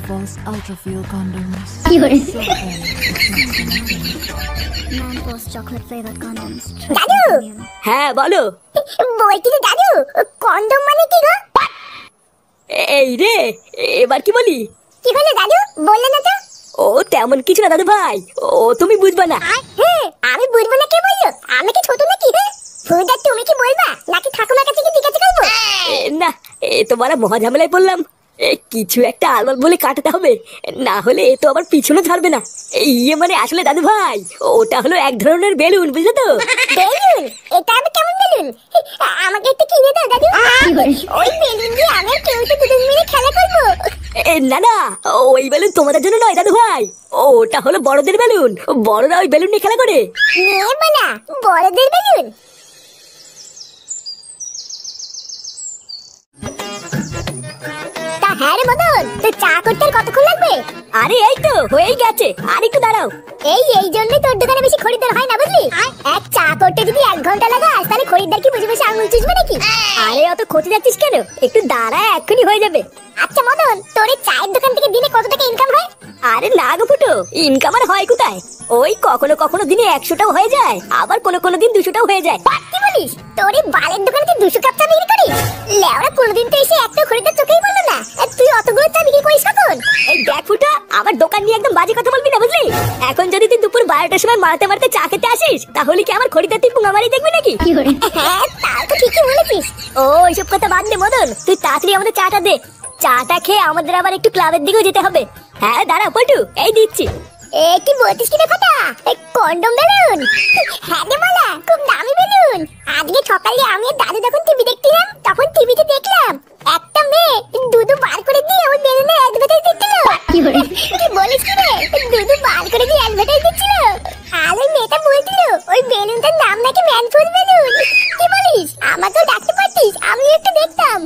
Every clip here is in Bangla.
Non-force ultra-fuel condoms. Non-force chocolate flavored condoms. দাদু হ্যাঁ বলো। বলছি যে দাদু কন্ডম মানে কি গো? এই রে, এবার কি বলি? কি হলো দাদু, বললে না তো? ও তেমন কিছু না দাদু ভাই, ও তুমি বুঝবা না। হ্যাঁ আমি বুঝবো না, কে বললো? আমি কি ছোট নাকি? হ্যাঁ ফুদা, তুমি কি বলবা নাকি ঠাকুমার কাছে কি জিজ্ঞাসা করবো? না, এ তো বড় মহা ঝামেলায় পড়লাম। কিছু একটা আলবাল বলে কাটাতে হবে, না হলে এ তো আবার পিছনে ছাড়বে না। ইয়ে মানে আসলে দাদু ভাই, ওটা হলো এক ধরনের বেলুন, বুঝলে তো? বেলুন? এটা আবার কেমন বেলুন? আমাকে একটু কিনে দাও দাদু। ওই বেলুন দিয়ে আমি আর কেউ তো দুজন মিলে খেলা করবো। না না, ওই বেলুন তোমাদের জন্য নয় দাদু ভাই, ওটা হলো বড়দের বেলুন। বড়রা ওই বেলুন নিয়ে খেলা করে। নিয়ে বলা বড়দের বেলুন? তা হ্যাঁ রে মদন, তো চা করতে আর কতক্ষণ লাগবে? আরে এই তো হয়েই গেছে, আর একটু দাঁড়াও। এই জন্যই তোর দোকানে বেশি খরিদ্দার হয় না, বুঝলি? এক চা করতে যদি 1 ঘন্টা লাগাস তাহলে খরিদ্দার কি বসে বসে আঙুল চুষবে নাকি? আরে অত ক্ষতি যাচ্ছিস কেন, একটু দাঁড়া, এক্ষুনি হয়ে যাবে। আচ্ছা মদন, তোর এই চায়ের দোকান থেকে দিনে কত টাকা ইনকাম হয়? আরে না গো ফুটো, ইনকাম আর হয় কোথায়? ওই কখনো কখনো দিনে 100টাও হয়ে যায়, আবার কোনো কোনো দিন 200টাও হয়ে যায়। কি বলিস? তোর এই বালের দোকানে তুই 200 কাপ চা বিক্রি করিস? লেওড়া, কোনোদিন তো এসে একটা খরিদ্দার চোখেই বললো না। আর তুই অতগুলো চা বিক্রি করিস কখন? এই দেখ ফুটো, আমার দোকান নিয়ে একদম বাজে কথা বলবি না, বুঝলি? এখন যদি তুই দুপুর 12টার সময় মারতে মারতে চা খেতে আসিস, তাহলে কি আমার খরিদ্দার তুই পুঙ্গামারি দেখবি নাকি? হ্যাঁ তাও তো ঠিকই বলেছিস। ও ওইসব কথা বাদ দে মদন, তুই তাড়াতাড়ি আমাদের চাটা দে। চাটা খেয়ে আমাদের আবার একটু ক্লাবের দিকেও যেতে হবে। হ্যাঁ দাঁড়া পটু, এই দিচ্ছি। এ কি বলছিস কি রে ফাটা? Condom balloon? হ্যাঁ রে মালা, খুব দামি বেলুন। আজকে সকালে আমি আর দাদু যখন টিভি দেখছিলাম, তখন টিভিতে দেখলাম একটা মেয়ে দুধু বার করে দিয়ে ওই বেলুনের অ্যাডভার্টাইজ দিচ্ছিল। কি বলিস কি রে? দুধু বার করে দিয়ে অ্যাডভার্টাইজ দিচ্ছিল। আর ওই মেয়েটা বলছিল ওই বেলুনটার নাম নাকি ম্যানফুল বেলুন। কি বলিস? আমাকেও ডাকতে পারতিস, আমিও একটু দেখতাম।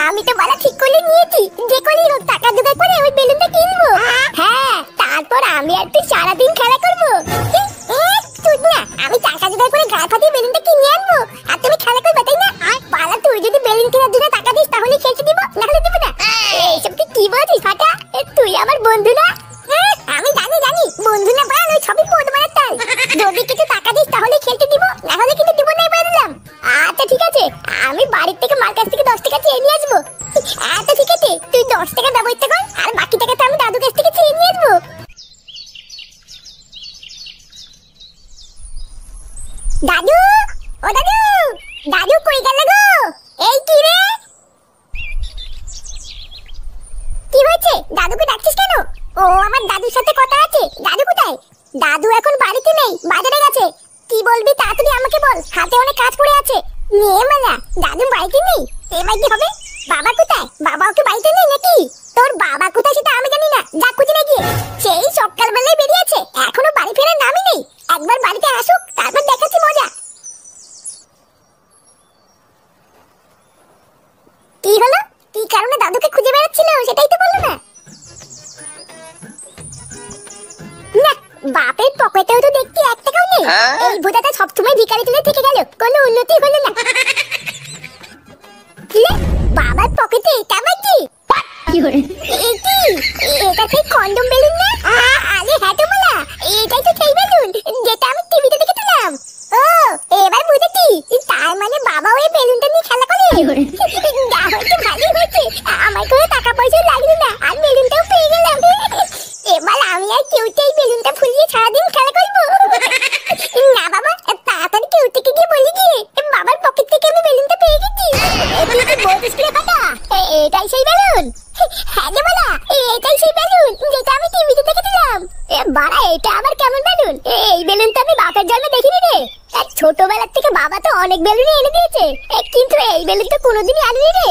আমি তো বলা ঠিক করে নিয়েছি, যে করেই হোক টাকা জোগাড় করে ওই বেলুনটা কিনবো। হ্যাঁ, তারপর আমি আর তুই সারাদিন খেলা করবো। তুই না, আমি টাকা জোগাড় করে গা ফাটিয়ে বেলুনটা কিনে আনবো, আর তুমি খেলা করবে, তাই না? পালা, তুই যদি বেলুন কেনার জন্য টাকা দিস তাহলে খেলতে দিব, না হলে দিব না। এইসব তুই কি বলছিস ফাটা? তুই আমার বন্ধু না? আমি জানি বন্ধু না বাল, ওই সবই পোদ মারার তাল। যদি কিছু টাকা দিস তাহলে খেলতে দিব, না হলে কিন্তু দিব না, বলে দিলাম। আচ্ছা ঠিক আছে, আমি বাড়ির থেকে মার কাছ থেকে 10 টাকা চেয়ে নিয়ে আসবো। আচ্ছা ঠিক আছে, তুই 10 টাকা ব্যবস্থা কর, আর বাকি টাকাটা আমি দাদুর কাছ থেকে চেয়ে নিয়ে আসবো। দাদু, ও দাদু, দাদু কই গেল গো? এই কি রে? কি হয়েছে? দাদুকে ডাকছিস কেন? ও আমার দাদুর সাথে কথা আছে। দাদু কোথায়? দাদু এখন বাড়িতে নেই, বাজারে গেছে। কি বলবি তাড়াতাড়ি আমাকে বল, হাতে অনেক কাজ পড়ে আছে। নিয়ে মালা, দাদু বাড়িতে নেই, এবার কি হবে? বাবা কোথায়? বাবা ওকে বাড়িতে নেই নাকি? তোর বাবা কোথায় সেটা আমি জানি না, যা খুঁজে না গিয়ে। সেই সকালবেলায় বেরিয়েছে, এখনো বাড়ি ফেরার নামই নেই। একবার বাড়িতে আসুক, তারপর দেখাচ্ছি মজা। কি হলো? কি কারণে দাদুকে খুঁজে বেড়াচ্ছিল সেটাই তো বললো না। না, বাপের পকেটেও তো দেখতে 1 টাকাও নেই। এই ভোদাটা সবসময় ভিখারি তুলে থেকে গেল, কোনো উন্নতি হলো না। বাবার পকেটে এটা আবার কি? এটা সেই কন্ডম বেলুন না? আরে হ্যাঁ তো বলা, এটাই তো সেই বেলুন যেটা আমি টিভিতে দেখেছিলাম। ও এবার বুঝেছি, তার মানে বাবা ওই বেলুনটা নিয়ে খেলা করে। যা হয়েছে ভালোই হয়েছে, আমার কোনো টাকা পয়সা লাগলো না, আর বেলুনটাও পেয়ে গেলাম। এবার আমি আর কেউতে এই বেলুনটা ফুলিয়ে সারাদিন খেলা করবো। না বাবা, তাড়াতাড়ি কেউ থেকে গিয়ে বলি গিয়ে বাবার পকেট থেকে আমি বেলুনটা পেয়ে গেছি। তুই কি বলছিস কি ফাটা? এটাই সেই বেলুন? হ্যাঁ রে বলা, এটাই সেই বেলুন যেটা আমি টিভিতে দেখেছিলাম। বাড়া, এটা আবার কেমন বেলুন? এই বেলুন তো আমি বাপের জন্মে দেখিনি রে। ছোটবেলার থেকে বাবা তো অনেক বেলুনই এনে দিয়েছে, কিন্তু এই বেলুন তো কোনোদিনই আনিনি রে।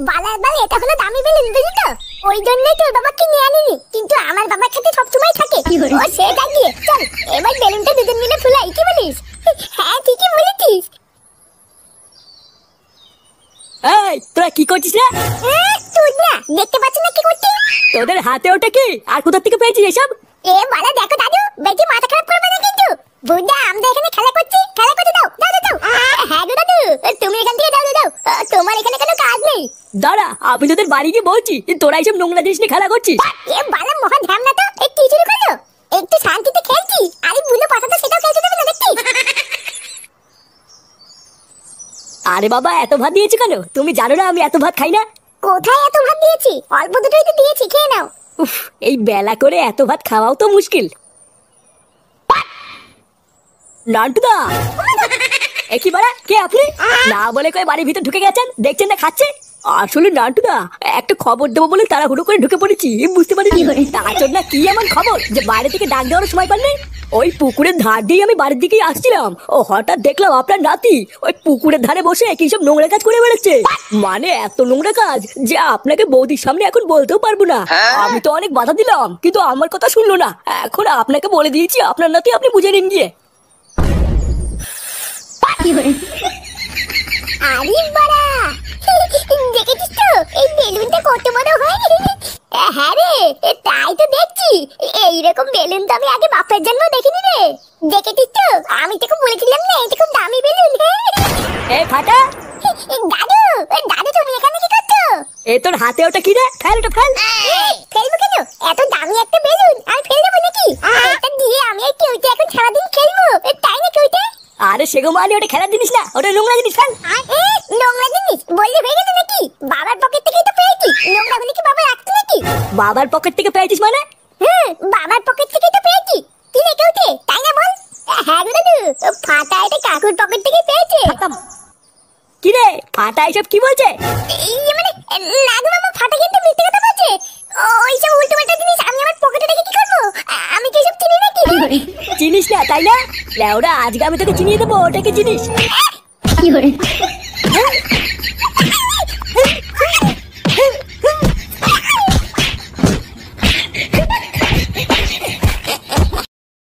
বালার বাল, এটা হলো দামি বেলুন, বুঝলি তো? ওই জন্যই তোর বাবা কিনে আনিনি, কিন্তু আমার বাবার কাছে সবসময় থাকে। ও সে জাগিয়ে চল, এবার বেলুনটা দুজন মিলে ফুলাই, কি বলিস? হ্যাঁ ঠিকই বলেছিস। এই তোরা কি করছিস রে? তুই না দেখতে পাচ্ছিস না কি করছিস? তোদের হাতে ওটা কি, আর কোথা থেকে পেয়েছিস এসব? বালা দেখো দাদু, বেশি মাথা খারাপ করবে না কিন্তু। বুঝা, আমরা এখানে খেলা করছি, খেলা করতে দাও। হ্যাঁ গো দাদু, তুমি এখান থেকে যাও। তোমার এখানে কোনো কাজ নেই। দাঁড়া, আমি তোদের বাড়ি গিয়ে বলছি তোরা এইসব নোংরা জিনিস নিয়ে খেলা করছিস। এ বালা মহা ঝামলা তো, এ কি শুরু করলো? একটু শান্তিতে খেলছি, আরে বুলো পাতা তো সেটাও খেলতে দেবে না দেখছি। আরে বাবা, এত ভাত দিয়েছি কেন? তুমি জানো না আমি এত ভাত খাই না? কোথায় এত ভাত দিয়েছি? অল্প দুটোই তো দিয়েছি, খেয়ে নাও। উফ, এই বেলা করে এত ভাত খাওয়াও তো মুশকিল। নান্টুদা, এ কি বাড়া, কে আপনি? না বলে কই বাড়ির ভিতর ঢুকে গেছেন, দেখছেন না খাচ্ছে। আসলে নান্টুদা, একটা খবর দেবো বলে তাড়াহুড়ো করে ঢুকে পড়েছি, বুঝতে পারিনি। তার জন্য কি এমন খবর যে বাইরে থেকে ডাক দেওয়ার সময় পাননি? ওই পুকুরের ধার দিয়ে আমি বাড়ির দিকেই আসছিলাম, ও হঠাৎ দেখলাম আপনার নাতি ওই পুকুরের ধারে বসে কি সব নোংরা কাজ করে বেড়াচ্ছে। মানে এত নোংরা কাজ যে আপনাকে বৌদির সামনে এখন বলতেও পারবো না। আমি তো অনেক বাধা দিলাম, কিন্তু আমার কথা শুনলো না। এখন আপনাকে বলে দিয়েছি, আপনার নাতি আপনি বুঝে নিন গিয়ে। আরে বাড়া, দেখেছিস তো এই বেলুনটা কত বড় হয়? হ্যাঁ রে, তাই তো দেখছি। এইরকম বেলুন তো আমি আগে বাপের জন্ম দেখিনি রে। দেখেছিস তো, আমি তোকে বলেছিলাম না এটা খুব দামি বেলুন। এ ফাটা, দাদু, দাদু তুমি এখানে কি করছো? এ তোর হাতে ওটা কি রে? ফেল ওটা, ফেল। ফেলবো কেন? এত দামি একটা বেলুন আমি ফেলে দেবো নাকি? এটা দিয়ে আমি এই কেউতে এখন সারাদিন খেলবো, তাই না কেউতে? আরে সেগো মানে ওটা খেলার জিনিস না, ওটা নোংরা জিনিস। ফেল। নোংরা জিনিস বললে হয়ে গেল নাকি? বাবার পকেট থেকেই তো পেয়েছি, নোংরা হলে কি বাবা রাখতো নাকি? বাবার পকেট থেকে পেয়েছিস মানে? বাবার পকেট থেকেই তো পেয়েছি। কি রে কেউতে, তাই না বল? হ্যাঁ গো দাদু, ফাটা এটা কাকুর পকেট থেকে পেয়েছে। কি রে ফাটা, এসব কি বলছে? এই মানে না গো বাবা, ফাটা কিন্তু মিথ্যে কথা বলছে। ওইসব উল্টো পাল্টা জিনিস আমি আমার পকেটে রেখে কি করবো? আমি কি এসব চিনি নাকি? চিনিস না তাই না? লেওরা, আজকে আমি তোকে চিনিয়ে দেবো ওটা কি জিনিস।